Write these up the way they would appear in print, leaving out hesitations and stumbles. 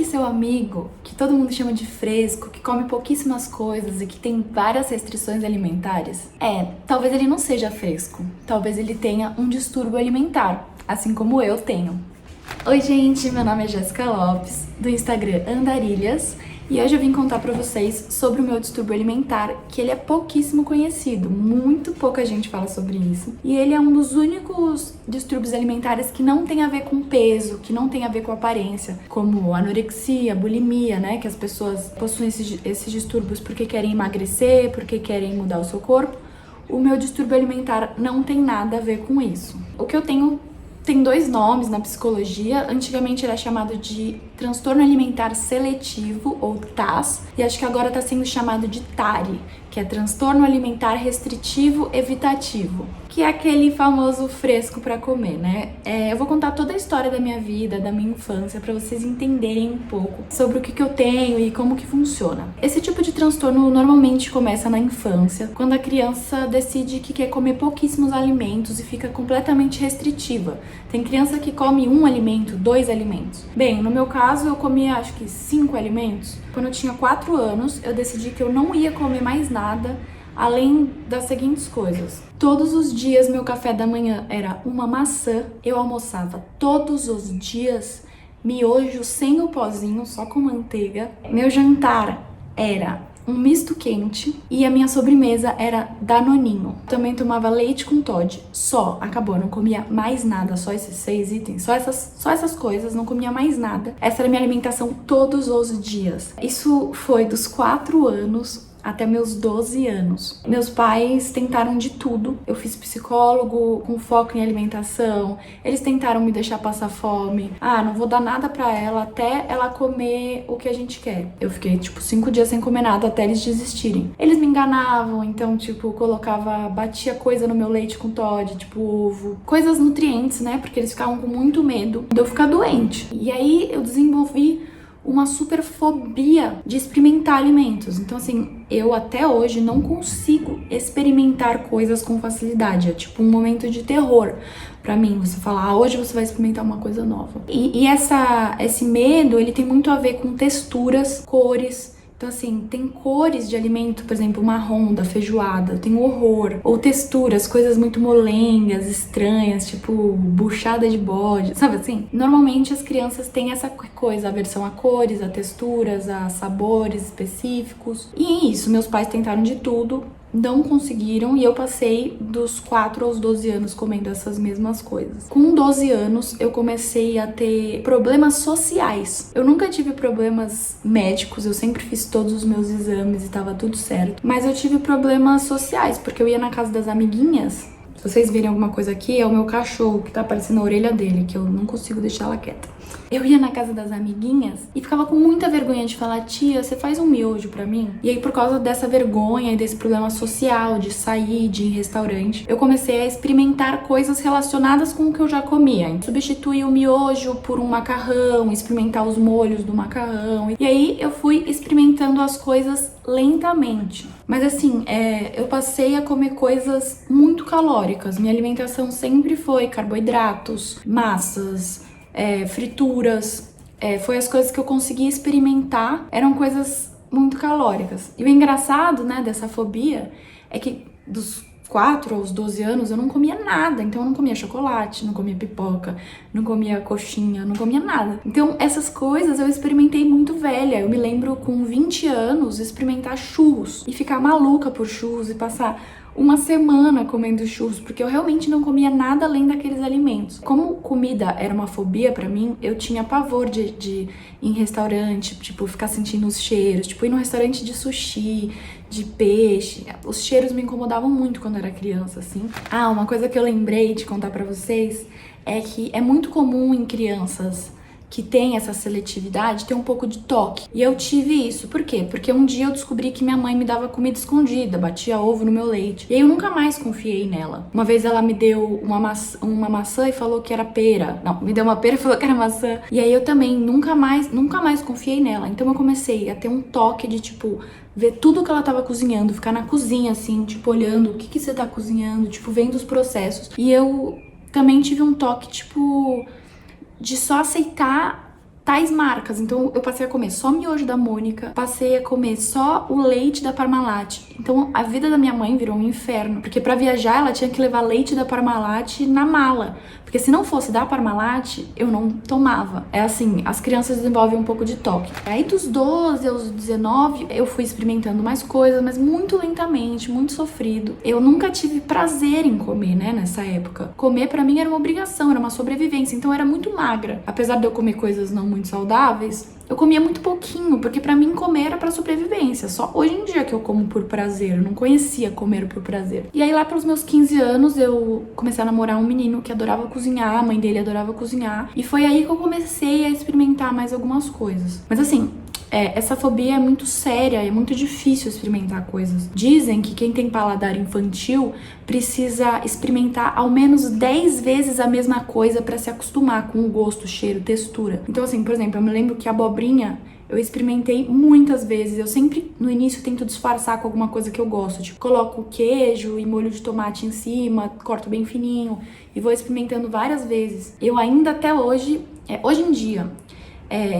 seu amigo, que todo mundo chama de fresco, que come pouquíssimas coisas e que tem várias restrições alimentares? Talvez ele não seja fresco, talvez ele tenha um distúrbio alimentar, assim como eu tenho. Oi gente, meu nome é Jéssica Lopes, do Instagram Andarilhas, e hoje eu vim contar pra vocês sobre o meu distúrbio alimentar, que ele é pouquíssimo conhecido, muito pouca gente fala sobre isso. E ele é um dos únicos distúrbios alimentares que não tem a ver com peso, que não tem a ver com aparência, como anorexia, bulimia, né? Que as pessoas possuem esses distúrbios porque querem emagrecer, porque querem mudar o seu corpo. O meu distúrbio alimentar não tem nada a ver com isso. O que eu tenho tem dois nomes na psicologia. Antigamente era chamado de transtorno alimentar seletivo, ou TAS, e acho que agora está sendo chamado de TARI, que é transtorno alimentar restritivo evitativo, que é aquele famoso fresco para comer, né? Eu vou contar toda a história da minha vida, da minha infância, para vocês entenderem um pouco sobre o que eu tenho e como que funciona. Esse tipo de transtorno normalmente começa na infância, quando a criança decide que quer comer pouquíssimos alimentos e fica completamente restritiva. Tem criança que come um alimento, 2 alimentos. Bem, no meu caso, eu comia acho que 5 alimentos. Quando eu tinha 4 anos, eu decidi que eu não ia comer mais nada, além das seguintes coisas. Todos os dias meu café da manhã era uma maçã. Eu almoçava todos os dias miojo sem o pozinho, só com manteiga. Meu jantar era um misto quente e a minha sobremesa era danoninho. Também tomava leite com Toddy. Só, acabou, não comia mais nada, só esses 6 itens, só essas coisas, não comia mais nada. Essa era a minha alimentação todos os dias. Isso foi dos 4 anos até meus 12 anos. Meus pais tentaram de tudo. Eu fiz psicólogo com foco em alimentação. Eles tentaram me deixar passar fome. Não vou dar nada pra ela até ela comer o que a gente quer. Eu fiquei, 5 dias sem comer nada até eles desistirem. Eles me enganavam, então, batia coisa no meu leite com Toddy, ovo. Coisas nutrientes, né? Porque eles ficavam com muito medo de eu ficar doente. E aí eu desenvolvi uma super fobia de experimentar alimentos. Então, assim, eu até hoje não consigo experimentar coisas com facilidade. É um momento de terror pra mim. Você falar, hoje você vai experimentar uma coisa nova. E esse medo, ele tem muito a ver com texturas, cores. Então, assim, tem cores de alimento, por exemplo, marrom da feijoada, eu tenho horror. Ou texturas, coisas muito molengas, estranhas, buchada de bode, sabe assim? Normalmente as crianças têm essa coisa, aversão a cores, a texturas, a sabores específicos. E é isso, meus pais tentaram de tudo, não conseguiram, e eu passei dos 4 aos 12 anos comendo essas mesmas coisas. Com 12 anos, eu comecei a ter problemas sociais. Eu nunca tive problemas médicos, eu sempre fiz todos os meus exames e tava tudo certo. Mas eu tive problemas sociais, porque eu ia na casa das amiguinhas. Se vocês verem alguma coisa aqui, é o meu cachorro que tá aparecendo a orelha dele, que eu não consigo deixar ela quieta. Eu ia na casa das amiguinhas e ficava com muita vergonha de falar, tia, você faz um miojo pra mim? E aí, por causa dessa vergonha e desse problema social, de sair, de ir em restaurante, eu comecei a experimentar coisas relacionadas com o que eu já comia. Substituir o miojo por um macarrão, experimentar os molhos do macarrão. E aí, eu fui experimentando as coisas lentamente. Mas assim, eu passei a comer coisas muito calóricas. Minha alimentação sempre foi carboidratos, massas, frituras, foi as coisas que eu consegui experimentar, eram coisas muito calóricas. E o engraçado, né, dessa fobia é que dos 4 aos 12 anos eu não comia nada, então eu não comia chocolate, não comia pipoca, não comia coxinha, não comia nada. Então essas coisas eu experimentei muito velha. Eu me lembro com 20 anos experimentar churros e ficar maluca por churros e passar uma semana comendo churros, porque eu realmente não comia nada além daqueles alimentos. Como comida era uma fobia pra mim, eu tinha pavor de ir em restaurante, ficar sentindo os cheiros, ir num restaurante de sushi, de peixe. Os cheiros me incomodavam muito quando eu era criança, assim. Uma coisa que eu lembrei de contar pra vocês é que é muito comum em crianças que tem essa seletividade, tem um pouco de toque. E eu tive isso. Por quê? Porque um dia eu descobri que minha mãe me dava comida escondida, batia ovo no meu leite. E aí eu nunca mais confiei nela. Uma vez ela me deu uma maçã e falou que era pera. Não, me deu uma pera e falou que era maçã. E aí eu também nunca mais confiei nela. Então eu comecei a ter um toque de ver tudo que ela tava cozinhando, ficar na cozinha assim, olhando o que você tá cozinhando, vendo os processos. E eu também tive um toque, de só aceitar tais marcas. Então eu passei a comer só miojo da Mônica, passei a comer só o leite da Parmalat. Então a vida da minha mãe virou um inferno, porque pra viajar ela tinha que levar leite da Parmalat na mala. Porque se não fosse da Parmalat, eu não tomava. É assim, as crianças desenvolvem um pouco de toque. Aí dos 12 aos 19, eu fui experimentando mais coisas, mas muito lentamente, muito sofrido. Eu nunca tive prazer em comer, né, nessa época. Comer pra mim era uma obrigação, era uma sobrevivência, então eu era muito magra. Apesar de eu comer coisas não muito saudáveis, eu comia muito pouquinho, porque pra mim comer era pra sobrevivência. Só hoje em dia que eu como por prazer, eu não conhecia comer por prazer. E aí lá pelos meus 15 anos eu comecei a namorar um menino que adorava cozinhar, a mãe dele adorava cozinhar. E foi aí que eu comecei a experimentar mais algumas coisas. Mas assim, essa fobia é muito séria, é muito difícil experimentar coisas. Dizem que quem tem paladar infantil precisa experimentar ao menos 10 vezes a mesma coisa pra se acostumar com o gosto, cheiro, textura. Então assim, por exemplo, eu me lembro que a abobrinha eu experimentei muitas vezes. Eu sempre, no início, tento disfarçar com alguma coisa que eu gosto. Tipo, coloco queijo e molho de tomate em cima, corto bem fininho e vou experimentando várias vezes. Eu ainda até hoje, hoje em dia,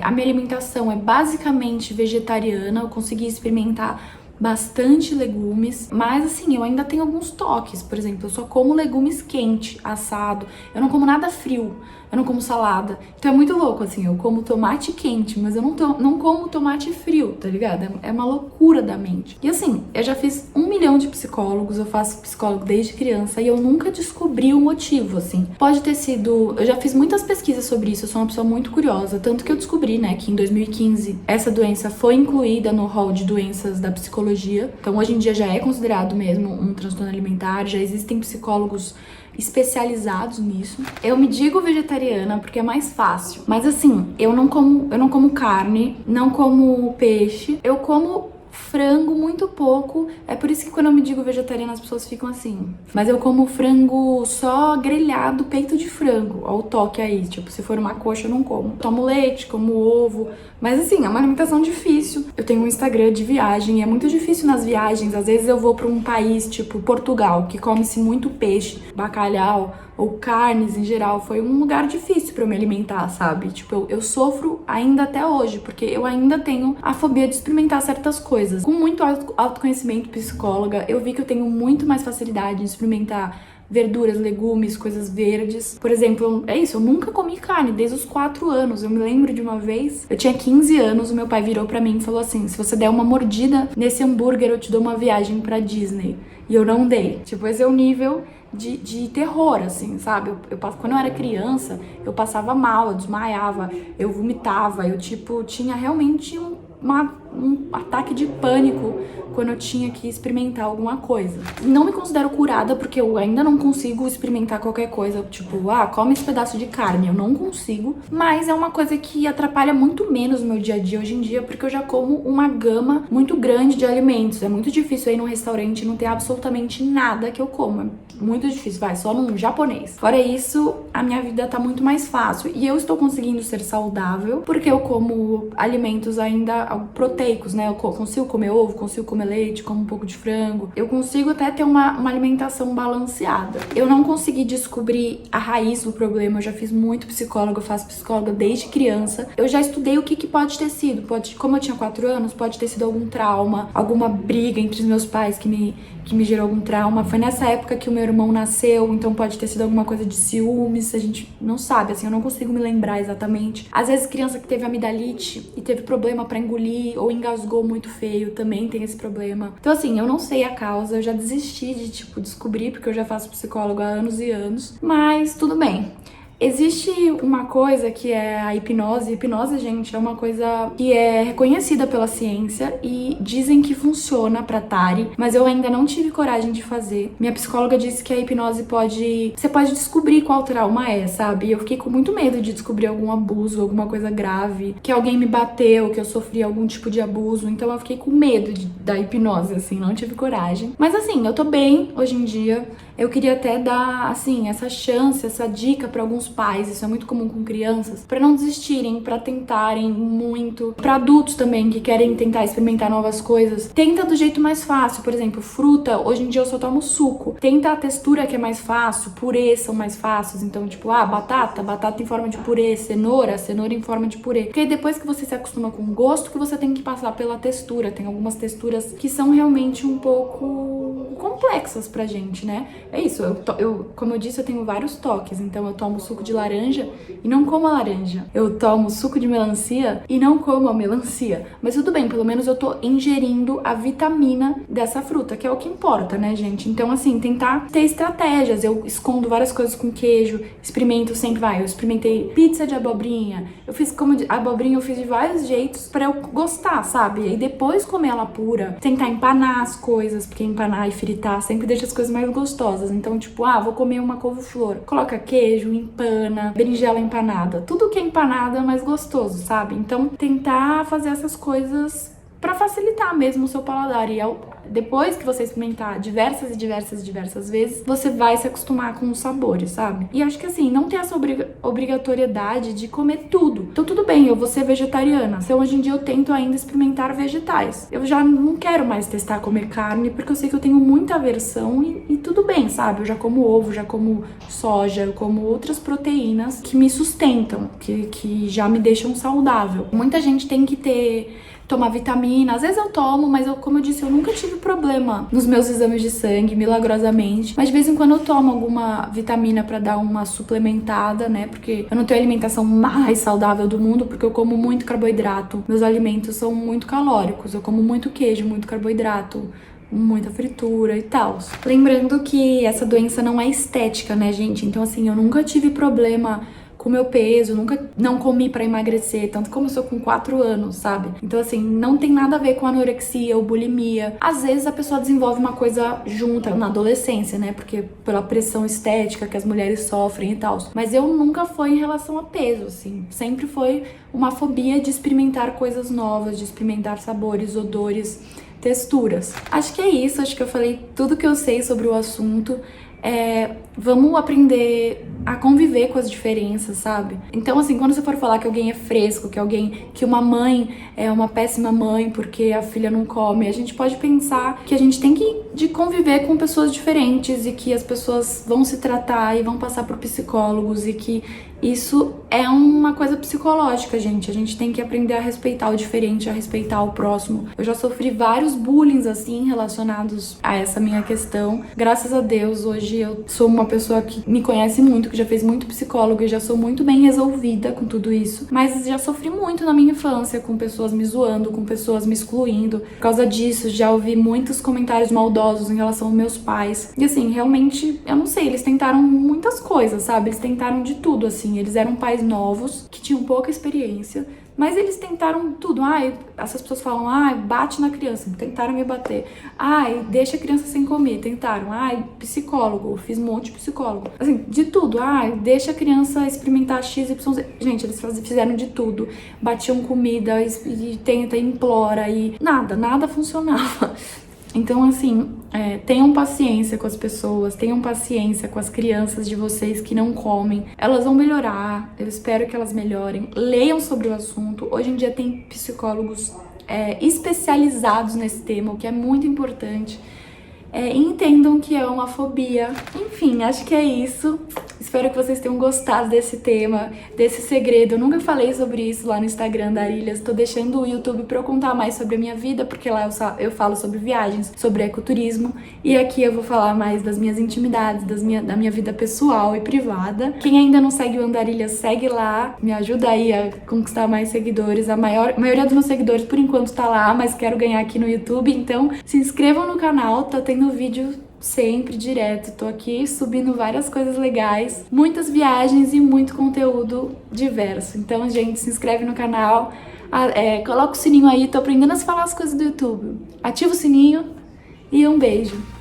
a minha alimentação é basicamente vegetariana. Eu consegui experimentar bastante legumes, mas assim, eu ainda tenho alguns toques. Por exemplo, eu só como legumes quente, assado. Eu não como nada frio. Eu não como salada. Então é muito louco, assim, eu como tomate quente, mas eu não como tomate frio, tá ligado? É uma loucura da mente. E assim, eu já fiz 1 milhão de psicólogos, eu faço psicólogo desde criança e eu nunca descobri o motivo, assim. Pode ter sido... Eu já fiz muitas pesquisas sobre isso, eu sou uma pessoa muito curiosa, tanto que eu descobri, né, que em 2015 essa doença foi incluída no rol de doenças da psicologia. Então hoje em dia já é considerado mesmo um transtorno alimentar, já existem psicólogos especializados nisso. Eu me digo vegetariana porque é mais fácil. Mas assim, eu não como carne, não como peixe. Eu como frango muito pouco. É por isso que quando eu me digo vegetariana as pessoas ficam assim. Mas eu como frango só grelhado, peito de frango. Olha o toque aí, tipo, se for uma coxa eu não como. Tomo leite, como ovo. Mas assim, é uma alimentação difícil. Eu tenho um Instagram de viagem e é muito difícil nas viagens. Às vezes eu vou pra um país tipo Portugal, que come-se muito peixe, bacalhau ou carnes em geral. Foi um lugar difícil pra eu me alimentar, sabe? Tipo, eu sofro ainda até hoje, porque eu ainda tenho a fobia de experimentar certas coisas. Com muito autoconhecimento, psicóloga, eu vi que eu tenho muito mais facilidade em experimentar verduras, legumes, coisas verdes. Por exemplo, é isso, eu nunca comi carne desde os 4 anos. Eu me lembro de uma vez, eu tinha 15 anos, o meu pai virou pra mim e falou assim: se você der uma mordida nesse hambúrguer, eu te dou uma viagem pra Disney. E eu não dei. Tipo, esse é o nível de terror, assim, sabe? Quando eu era criança, eu passava mal, eu desmaiava, eu vomitava, eu, tipo, tinha realmente um ataque de pânico quando eu tinha que experimentar alguma coisa. Não me considero curada porque eu ainda não consigo experimentar qualquer coisa, tipo, come esse pedaço de carne, eu não consigo, mas é uma coisa que atrapalha muito menos o meu dia a dia hoje em dia, porque eu já como uma gama muito grande de alimentos. É muito difícil ir num restaurante e não ter absolutamente nada que eu coma. Muito difícil, só num japonês. Fora isso, a minha vida tá muito mais fácil e eu estou conseguindo ser saudável porque eu como alimentos ainda proteicos, né? Eu consigo comer ovo, consigo comer leite, como um pouco de frango. Eu consigo até ter uma alimentação balanceada. Eu não consegui descobrir a raiz do problema. Eu já fiz muito psicólogo, eu faço psicóloga desde criança. Eu já estudei o que pode ter sido. Como eu tinha 4 anos, pode ter sido algum trauma, alguma briga entre os meus pais que me gerou algum trauma. Foi nessa época que o meu irmão nasceu, então pode ter sido alguma coisa de ciúmes, a gente não sabe, assim, eu não consigo me lembrar exatamente. Às vezes criança que teve amidalite e teve problema pra engolir ou engasgou muito feio, também tem esse problema. Então assim, eu não sei a causa, eu já desisti de, tipo, descobrir, porque eu já faço psicólogo há anos e anos, mas tudo bem. Existe uma coisa que é a hipnose. Hipnose, gente, é uma coisa que é reconhecida pela ciência e dizem que funciona pra Tari, mas eu ainda não tive coragem de fazer. Minha psicóloga disse que a hipnose você pode descobrir qual trauma é, sabe? E eu fiquei com muito medo de descobrir algum abuso, alguma coisa grave, que alguém me bateu, que eu sofri algum tipo de abuso, então eu fiquei com medo da hipnose, assim, não tive coragem. Mas assim, eu tô bem hoje em dia. Eu queria até dar, assim, essa chance, essa dica para alguns pais, isso é muito comum com crianças, para não desistirem, para tentarem muito. Para adultos também que querem tentar experimentar novas coisas, tenta do jeito mais fácil. Por exemplo, fruta, hoje em dia eu só tomo suco. Tenta a textura que é mais fácil, purê são mais fáceis. Então, tipo, batata em forma de purê, cenoura em forma de purê. Porque depois que você se acostuma com o gosto, que você tem que passar pela textura. Tem algumas texturas que são realmente um pouco complexas pra gente, né? É isso, como eu disse, eu tenho vários toques. Então eu tomo suco de laranja e não como a laranja. Eu tomo suco de melancia e não como a melancia. Mas tudo bem, pelo menos eu tô ingerindo a vitamina dessa fruta, que é o que importa, né, gente? Então, assim, tentar ter estratégias. Eu escondo várias coisas com queijo, experimento sempre, eu experimentei pizza de abobrinha. Eu fiz como de abobrinha, eu fiz de vários jeitos pra eu gostar, sabe? E depois comer ela pura. Tentar empanar as coisas, porque empanar e fritar sempre deixa as coisas mais gostosas. Então, tipo, vou comer uma couve-flor. Coloca queijo, empana, berinjela empanada. Tudo que é empanado é mais gostoso, sabe? Então, tentar fazer essas coisas pra facilitar mesmo o seu paladar. E depois que você experimentar diversas vezes, você vai se acostumar com os sabores, sabe? E acho que assim, não ter essa obrigatoriedade de comer tudo. Então tudo bem, eu vou ser vegetariana. Se hoje em dia eu tento ainda experimentar vegetais. Eu já não quero mais testar comer carne, porque eu sei que eu tenho muita aversão e tudo bem, sabe? Eu já como ovo, já como soja, eu como outras proteínas que me sustentam, que já me deixam saudável. Muita gente tem que tomar vitamina, às vezes eu tomo, mas como eu disse, eu nunca tive problema nos meus exames de sangue, milagrosamente, mas de vez em quando eu tomo alguma vitamina pra dar uma suplementada, né, porque eu não tenho a alimentação mais saudável do mundo, porque eu como muito carboidrato, meus alimentos são muito calóricos, eu como muito queijo, muito carboidrato, muita fritura e tal. Lembrando que essa doença não é estética, né, gente, então assim, eu nunca tive problema com o meu peso, nunca não comi pra emagrecer, tanto como eu sou com 4 anos, sabe? Então, assim, não tem nada a ver com anorexia ou bulimia. Às vezes a pessoa desenvolve uma coisa junta na adolescência, né? Porque pela pressão estética que as mulheres sofrem e tal. Mas eu nunca foi em relação a peso, assim. Sempre foi uma fobia de experimentar coisas novas, de experimentar sabores, odores, texturas. Acho que é isso, acho que eu falei tudo que eu sei sobre o assunto. Vamos aprender a conviver com as diferenças, sabe? Então, assim, quando você for falar que alguém é fresco, que uma mãe é uma péssima mãe porque a filha não come, a gente pode pensar que a gente tem de conviver com pessoas diferentes e que as pessoas vão se tratar e vão passar por psicólogos e que isso é uma coisa psicológica, gente. A gente tem que aprender a respeitar o diferente, a respeitar o próximo. Eu já sofri vários bullying, assim, relacionados a essa minha questão. Graças a Deus, hoje eu sou uma pessoa que me conhece muito, que já fez muito psicólogo e já sou muito bem resolvida com tudo isso. Mas já sofri muito na minha infância, com pessoas me zoando, com pessoas me excluindo. Por causa disso, já ouvi muitos comentários maldosos em relação aos meus pais. E assim, realmente, eu não sei, eles tentaram muitas coisas, sabe? Eles tentaram de tudo, assim. Eles eram pais novos, que tinham pouca experiência, mas eles tentaram tudo. Essas pessoas falam, bate na criança, tentaram me bater. Deixa a criança sem comer, tentaram. Psicólogo, fiz um monte de psicólogo. Assim, de tudo. Deixa a criança experimentar X, Y, Z. Gente, eles fizeram de tudo. Batiam comida e tenta, implora e nada funcionava. Então, assim, tenham paciência com as pessoas, tenham paciência com as crianças de vocês que não comem. Elas vão melhorar, eu espero que elas melhorem. Leiam sobre o assunto. Hoje em dia tem psicólogos especializados nesse tema, o que é muito importante. Entendam que é uma fobia. Enfim, acho que é isso. Espero que vocês tenham gostado desse tema, desse segredo. Eu nunca falei sobre isso lá no Instagram da Arilhas. Tô deixando o YouTube pra eu contar mais sobre a minha vida, porque lá eu falo sobre viagens, sobre ecoturismo. E aqui eu vou falar mais das minhas intimidades, da minha vida pessoal e privada. Quem ainda não segue o Andarilhas, segue lá. Me ajuda aí a conquistar mais seguidores. A maioria dos meus seguidores, por enquanto, tá lá, mas quero ganhar aqui no YouTube. Então, se inscrevam no canal. Tá tendo vídeo sempre direto, tô aqui subindo várias coisas legais, muitas viagens e muito conteúdo diverso. Então, gente, se inscreve no canal, coloca o sininho aí, tô aprendendo a falar as coisas do YouTube. Ativa o sininho e um beijo!